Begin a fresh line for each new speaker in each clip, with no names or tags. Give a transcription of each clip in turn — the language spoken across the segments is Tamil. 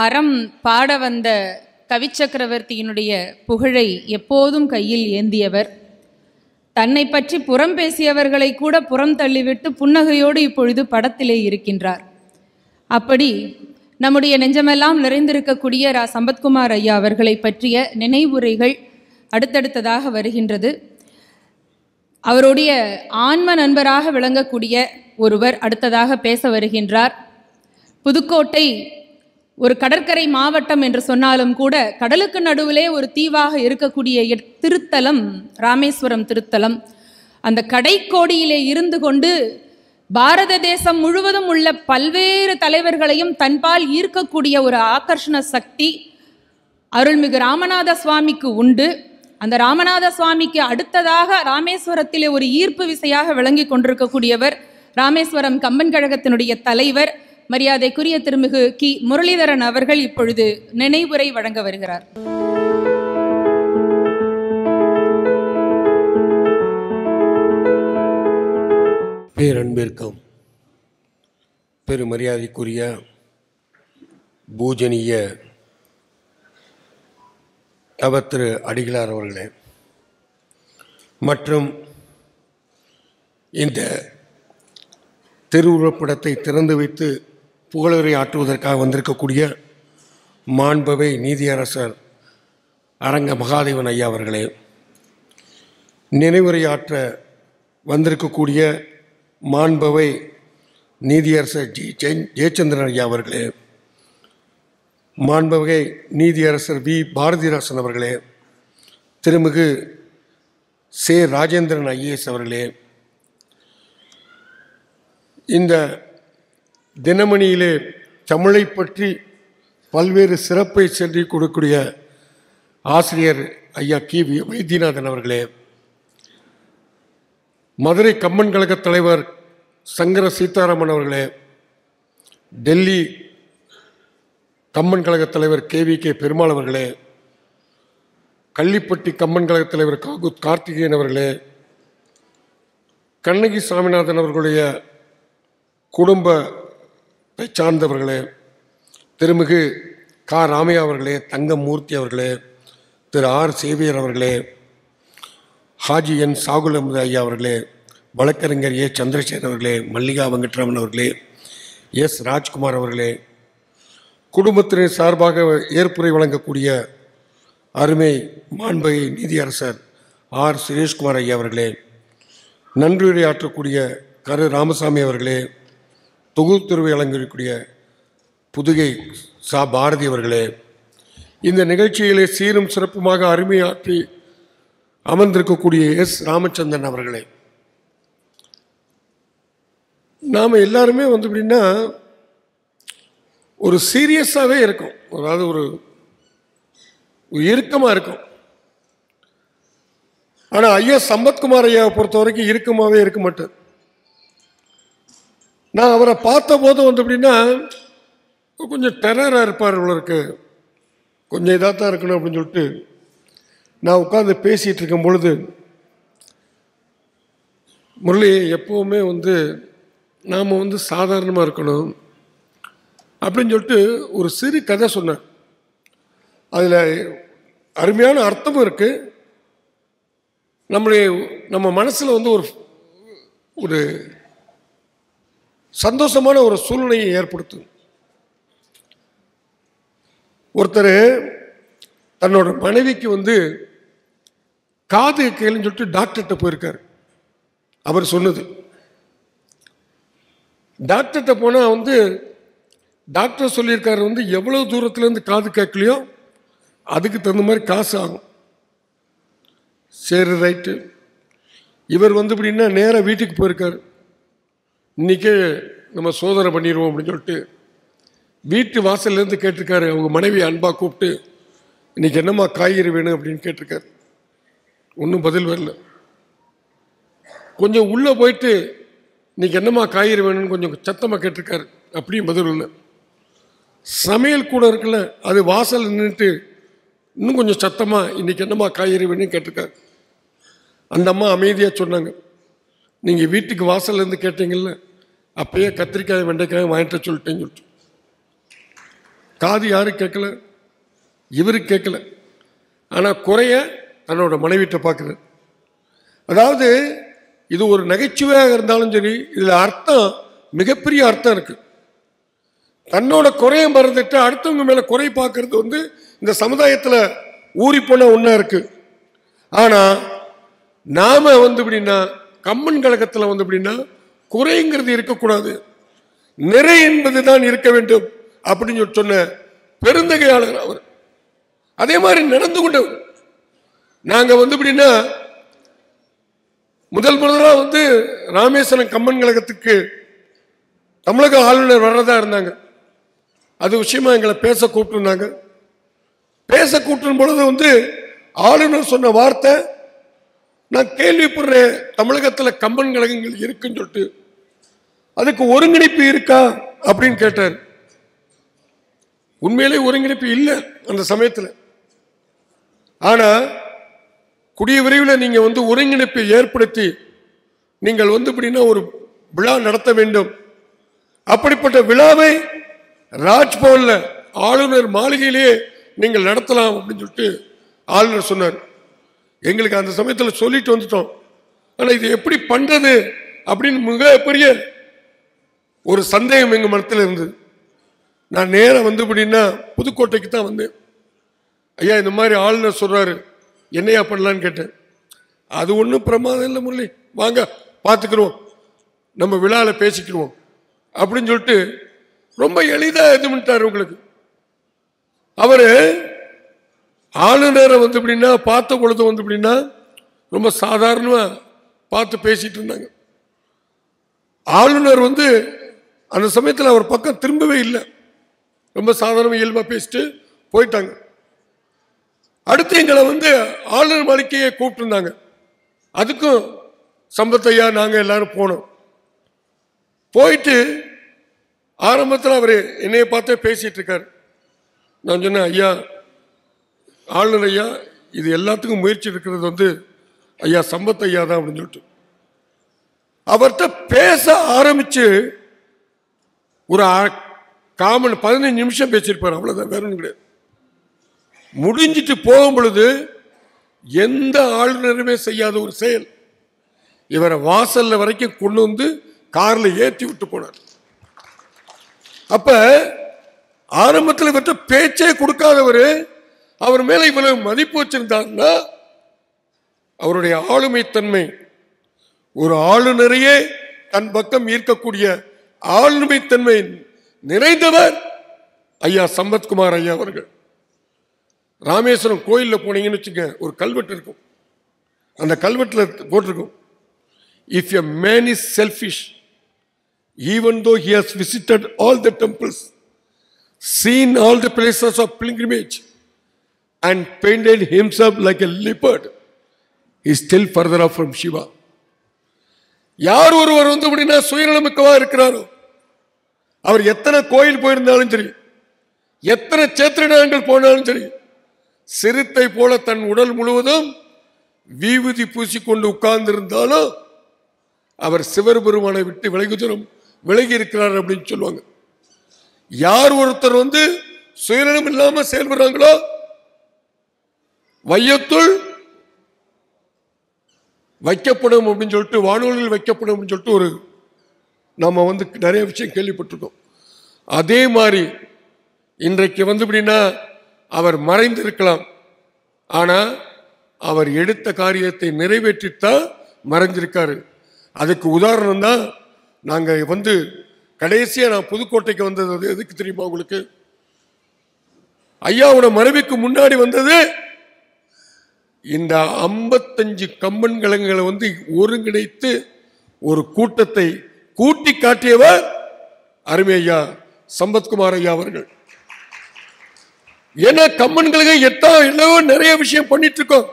அறம் பாட வந்த கவிச்சக்கரவர்த்தியினுடைய புகழை எப்போதும் கையில் ஏந்தியவர். தன்னை பற்றி புறம் பேசியவர்களை கூட புறம் தள்ளிவிட்டு புன்னகையோடு இப்பொழுது படத்திலே இருக்கின்றார். அப்படி நம்முடைய நெஞ்சமெல்லாம் நிறைந்திருக்கக்கூடிய ரா சம்பத்குமார் ஐயா அவர்களை பற்றிய நினைவுரைகள் அடுத்தடுத்ததாக வருகின்றது. அவருடைய ஆன்ம நண்பராக விளங்கக்கூடிய ஒருவர் அடுத்ததாக பேச வருகின்றார். புதுக்கோட்டை ஒரு கடற்கரை மாவட்டம் என்று சொன்னாலும் கூட கடலுக்கு நடுவிலே ஒரு தீவாக இருக்கக்கூடிய திருத்தலம் ராமேஸ்வரம் திருத்தலம். அந்த கடைக்கோடியிலே இருந்து கொண்டு பாரத தேசம் முழுவதும் உள்ள பல்வேறு தலைவர்களையும் தன்பால் ஈர்க்கக்கூடிய ஒரு ஆகர்ஷண சக்தி அருள்மிகு ராமநாத சுவாமிக்கு உண்டு. அந்த ராமநாத சுவாமிக்கு அடுத்ததாக ராமேஸ்வரத்திலே ஒரு ஈர்ப்பு விசையாக விளங்கி கொண்டிருக்கக்கூடியவர் ராமேஸ்வரம் கம்பன் கழகத்தினுடைய தலைவர் மரியாதைக்குரிய திருமிகு கி முரளிதரன் அவர்கள் இப்பொழுது நினைவுரை வழங்க வருகிறார்.
பேரன்பிற்கும் பெருமரியாதைக்குரிய பூஜனீய தவத்திரு அடிகளார் அவர்களே மற்றும் இந்த திருவுருவப்படத்தை திறந்து வைத்து புகழுரை ஆற்றுவதற்காக வந்திருக்கக்கூடிய மாண்பவை நீதியரசர் அரங்க மகாதேவன் ஐயா அவர்களே, நினைவுரை ஆற்ற வந்திருக்கக்கூடிய மாண்பவை நீதியரசர் ஜெயச்சந்திரன் ஐயா அவர்களே, மாண்பவை நீதியரசர் வி பாரதிதாசன் அவர்களே, திருமிகு சே ராஜேந்திரன் ஐஏஎஸ் அவர்களே, இந்த தினமணியிலே தமிழை பற்றி பல்வேறு சிறப்பை சென்று கொடுக்கக்கூடிய ஆசிரியர் ஐயா கி வைத்தியநாதன் அவர்களே, மதுரை கம்பன் கழக தலைவர் சங்கர சீதாராமன் அவர்களே, டெல்லி கம்பன் கழக தலைவர் KVK பெருமாள் அவர்களே, கள்ளிப்பட்டி கம்பன் கழக தலைவர் கார்த்திகேயன் அவர்களே, கண்ணகி சாமிநாதன் அவர்களுடைய குடும்பத்தை சார்ந்தவர்களே, திருமிகு கா ராமையா அவர்களே, தங்கமூர்த்தி அவர்களே, திரு ஆர் சேவியர் அவர்களே, ஹாஜி என் சாகுல் அஹமது ஐயா அவர்களே, வழக்கறிஞர் ஏ சந்திரசேகர் அவர்களே, மல்லிகா வெங்கட்ராமன் அவர்களே, எஸ் ராஜ்குமார் அவர்களே, குடும்பத்தினர் சார்பாக ஏற்புரை வழங்கக்கூடிய அருமை மாண்புமிகு நீதியரசர் ஆர் சுரேஷ்குமார் ஐயா அவர்களே, நன்றியுரை ஆற்றக்கூடிய கரு ராமசாமி அவர்களே, தொகுத்துருவை வழங்கக்கூடிய புதுகை சா பாரதி அவர்களே, இந்த நிகழ்ச்சியிலே சீரும் சிறப்புமாக அருமையாற்றி அமர்ந்திருக்கக்கூடிய எஸ் ராமச்சந்திரன் அவர்களே, நாம் எல்லாருமே அப்படின்னா ஒரு சீரியஸாகவே இருக்கும், அதாவது ஒரு இறுக்கமாக இருக்கும். ஆனால் ஐயா சம்பத்குமார் ஐயாவை பொறுத்த வரைக்கும் இறுக்கமாகவே இருக்க மாட்டார். நான் அவரை பார்த்த போது அப்படின்னா கொஞ்சம் டெரராக இருப்பார், இவருக்கு கொஞ்சம் இதாக தான் இருக்கணும் அப்படின்னு சொல்லிட்டு நான் உட்காந்து பேசிகிட்டு இருக்கும் பொழுது, முரளி எப்போவுமே நாம் சாதாரணமாக இருக்கணும் அப்படின்னு சொல்லிட்டு ஒரு சிறு கதை சொன்னார். அதில் அருமையான அர்த்தமும் இருக்குது. நம்ம மனசில் ஒரு சந்தோஷமான ஒரு சூழ்நிலையை ஏற்படுத்தும். ஒருத்தர் தன்னோட மனைவிக்கு காது கேளுன்னு சொல்லிட்டு டாக்டர்கிட்ட போயிருக்காரு. அவர் சொன்னது, டாக்டர்கிட்ட போனால் டாக்டர் சொல்லியிருக்காரு எவ்வளோ தூரத்துலேருந்து காது கேட்கலையோ அதுக்கு தகுந்த மாதிரி காசு ஆகும். சரி, ரைட்டு. இவர் இப்படின்னா நேராக வீட்டுக்கு போயிருக்காரு. இன்றைக்கே நம்ம சோதனை பண்ணிடுவோம் அப்படின்னு சொல்லிட்டு வீட்டு வாசல்லேருந்து கேட்டிருக்காரு. அவங்க மனைவி அன்பாக கூப்பிட்டு, இன்றைக்கி என்னம்மா காய்கறி வேணும் அப்படின்னு கேட்டிருக்காரு. ஒன்றும் பதில் வரல. கொஞ்சம் உள்ளே போயிட்டு, இன்றைக்கி என்னம்மா காய்கறி வேணும்னு கொஞ்சம் சத்தமாக கேட்டிருக்காரு. அப்படியும் பதில் இல்லை. சமையல் கூட இருக்குல்ல, அது வாசல் நின்றுட்டு இன்னும் கொஞ்சம் சத்தமாக இன்றைக்கி என்னம்மா காய்கறி வேணும்னு கேட்டிருக்காரு. அந்த அம்மா அமைதியாக சொன்னாங்க, நீங்கள் வீட்டுக்கு வாசல்லேருந்து கேட்டீங்கல்ல, அப்பயே கத்திரிக்காய் வெண்டைக்காய் வாங்கிட்டு சொல்லிட்டேன்னு சொல்லிட்டு காது யாரும் கேட்கல, இவருக்கு கேட்கல. ஆனால் குறைய தன்னோட மனைவிட்ட பார்க்குறது. அதாவது இது ஒரு நகைச்சுவையாக இருந்தாலும் சரி, இதில் அர்த்தம், மிகப்பெரிய அர்த்தம் இருக்கு. தன்னோட குறைய மறந்துட்டு அடுத்தவங்க மேலே குறை பார்க்கறது இந்த சமுதாயத்தில் ஊறி போன ஒன்றா இருக்கு. ஆனால் நாம அப்படின்னா கம்மன் கழகத்தில் அப்படின்னா குறைங்கிறது இருக்கக்கூடாது, நிறை என்பது தான் இருக்க வேண்டும் அப்படின்னு சொன்ன பெருந்தகையாளர் அவர். அதே மாதிரி நடந்து கொண்டவர். நாங்கள் அப்படின்னா முதலாக ராமேஸ்வரம் கம்மன் கழகத்துக்கு தமிழக ஆளுநர் வர்றதா இருந்தாங்க. அது விஷயமா எங்களை பேச கூப்பிட்டுருந்தாங்க. பேச கூட்டும் பொழுது ஆளுநர் சொன்ன வார்த்தை, நான் கேள்விப்படுறேன் தமிழகத்தில் கம்பன் கழகங்கள் இருக்குன்னு சொல்லிட்டு, அதுக்கு ஒருங்கிணைப்பு இருக்கா அப்படின்னு கேட்டார். உண்மையிலே ஒருங்கிணைப்பு இல்லை அந்த சமயத்தில். ஆனால் கூடிய விரைவில் நீங்கள் ஒருங்கிணைப்பை ஏற்படுத்தி நீங்கள் அப்படின்னா ஒரு விழா நடத்த வேண்டும். அப்படிப்பட்ட விழாவை ராஜ்பவன்ல ஆளுநர் மாளிகையிலேயே நீங்கள் நடத்தலாம் அப்படின்னு சொல்லிட்டு ஆளுநர் சொன்னார். எங்களுக்கு அந்த சமயத்தில் சொல்லிட்டு வந்துட்டோம். ஆனால் இது எப்படி பண்றது அப்படின்னு மிகப்பெரிய ஒரு சந்தேகம் எங்கள் மனத்தில் இருந்தது. நான் நேரம் அப்படின்னா புதுக்கோட்டைக்கு தான் வந்தேன். ஐயா இந்த மாதிரி ஆளுநர் சொல்றாரு, என்னையா பண்ணலான்னு கேட்டேன். அது ஒன்றும் பிரமாதம் இல்லை முரளி, வாங்க பார்த்துக்கிறோம், நம்ம விழாவில் பேசிக்கிறோம் அப்படின்னு சொல்லிட்டு ரொம்ப எளிதாக இது பண்ணிட்டார். உங்களுக்கு அவரு ஆளுநரை அப்படின்னா பார்த்த பொழுது அப்படின்னா ரொம்ப சாதாரணமாக பார்த்து பேசிட்டு இருந்தாங்க. ஆளுநர் அந்த சமயத்தில் அவர் பக்கம் திரும்பவே இல்லை, ரொம்ப சாதாரண இயல்பாக பேசிட்டு போயிட்டாங்க. அடுத்து எங்களை ஆளுநர் மாளிகையை கூப்பிட்டுருந்தாங்க. அதுக்கும் சம்பத்தையா நாங்கள் எல்லாரும் போனோம். போயிட்டு ஆரம்பத்தில் அவர் என்னைய பார்த்தே பேசிட்டு இருக்காரு. நான் சொன்னேன், ஐயா ஆளுநர் ஐயா, இது எல்லாத்துக்கும் முயற்சி இருக்கிறது ஐயா சம்பத் ஐயா தான் அப்படின்னு சொல்லிட்டு அவர்கிட்ட பேச ஆரம்பிச்சு ஒரு 15 நிமிஷம் பேசியிருப்பார். அவ்வளோதான், வேற ஒன்றும் கிடையாது. முடிஞ்சிட்டு போகும் பொழுது எந்த ஆளுநருமே செய்யாத ஒரு செயல், இவரை வாசல்ல வரைக்கும் கொண்டு கார்ல ஏற்றி விட்டு போனார். அப்ப ஆரம்பத்தில் இவற்றை பேச்சே கொடுக்காதவர் அவர் மேல இவ்வளவு மதிப்பு வச்சிருந்தாருன்னா அவருடைய ஆளுமை தன்மை, ஒரு ஆளுநரையே தன் பக்கம் ஈர்க்கக்கூடிய ஆளுமை தன்மை நிறைந்தவர் ஐயா சம்பத்குமார் ஐயா அவர்கள். ராமேஸ்வரம் கோயிலில் போனீங்கன்னு வச்சுங்க, ஒரு கல்வெட்டு இருக்கும். அந்த கல்வெட்டில் போட்டிருக்கும், if a man is selfish even though he has visited all the temples, seen all the places of pilgrimage and painted himself like a leopard, he is still further off from Shiva. யார் ஒருவர் அப்படின்னா சுயநலமிக்கவா இருக்கிறாரோ, அவர் எத்தனை கோயில் போயிருந்தாலும் சரி, எத்தனை சேத்திரங்கள் போனாலும் சரி, சிறுத்தை போல தன் உடல் முழுவதும் வீவுதி பூசிக்கொண்டு உட்கார்ந்து இருந்தாலும் அவர் சிவபெருமானை விட்டு விலகி இருக்கிறார் அப்படின்னு சொல்லுவாங்க. யார் ஒருத்தர் சுயநலம் இல்லாம செயல்படுறாங்களோ, வையத்துள் வைக்கப்படும் அப்படின்னு சொல்லிட்டு, வானொலியில் வைக்கப்படும் அப்படின்னு சொல்லிட்டு ஒரு நாம நிறைய விஷயம் கேள்விப்பட்டிருக்கோம். அதே மாதிரி இன்றைக்கு அப்படின்னா அவர் மறைந்திருக்கலாம், ஆனா அவர் எடுத்த காரியத்தை நிறைவேற்றித்தான் மறைஞ்சிருக்காரு. அதுக்கு உதாரணம் தான் நாங்கள் கடைசியா நான் புதுக்கோட்டைக்கு வந்தது. எதுக்கு தெரியுமா உங்களுக்கு? ஐயாவோட மறைவுக்கு முன்னாடி வந்தது இந்த 55 கம்பன் கழகங்களை ஒருங்கிணைத்து ஒரு கூட்டத்தை கூட்டி காட்டியவர் அருமை ஐயா சம்பத்குமார் ஐயா அவர்கள். ஏன்னா கம்பன் கழகம் எவ்வளவோ நிறைய விஷயம் பண்ணிட்டு இருக்கோம்.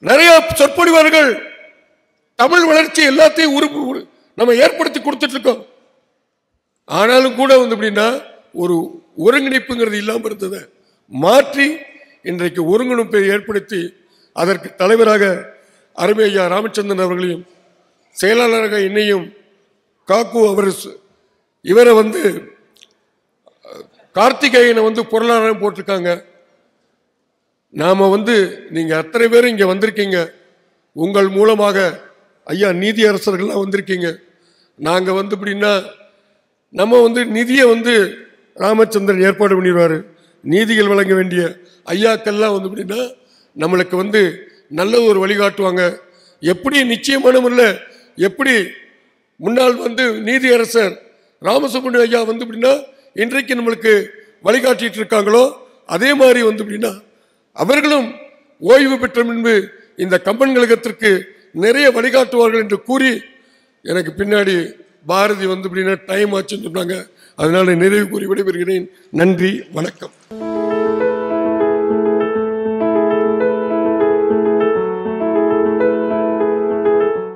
நிறைய சொற்பொழிவார்கள் தமிழ் வளர்ச்சி எல்லாத்தையும் நம்ம ஏற்படுத்தி கொடுத்துட்டு இருக்கோம். ஆனாலும் கூட அப்படின்னா ஒரு ஒருங்கிணைப்புங்கிறது இல்லாமல் இருந்ததை மாற்றி இன்றைக்கு ஒருங்கிணைப்பை ஏற்படுத்தி அதற்கு தலைவராக அருமை ஐயா ராமச்சந்திரன் அவர்களையும் செயலாளராக என்னையும் காக்கு அவர் இவரை கார்த்திகேயனை வந்து பொருளாதாரம் போட்டிருக்காங்க. நாம் வந்து நீங்கள் அத்தனை பேரும் இங்கே வந்திருக்கீங்க, உங்கள் மூலமாக ஐயா நீதியரசர்கள்லாம் வந்திருக்கீங்க. நாங்கள் வந்து எப்படின்னா நம்ம வந்து நிதியை வந்து ராமச்சந்திரன் ஏற்பாடு பண்ணிடுவார். நீதிகள் வழங்க வேண்டிய ஐயாக்கள்லாம் வந்து எப்படின்னா நம்மளுக்கு வந்து நல்ல ஒரு வழிகாட்டுவாங்க. எப்படி நிச்சயமான முறையில் எப்படி முன்னாள் வந்து நீதியரசர் ராமசுப்ரமணியம் ஐயா வந்து எப்படின்னா இன்றைக்கு நம்மளுக்கு வழிகாட்டிட்டு இருக்காங்களோ அதே மாதிரி வந்து எப்படின்னா அவர்களும் ஓய்வு பெற்ற முன்பு இந்த கம்பன் கழகத்திற்கு நிறைய வழிகாட்டுவார்கள் என்று கூறி எனக்கு பின்னாடி பாரதி வந்து எப்படின்னா டைம் ஆச்சுன்னு சொன்னாங்க. அதனால நிறைவு கூறி விடைபெறுகிறேன். நன்றி, வணக்கம்.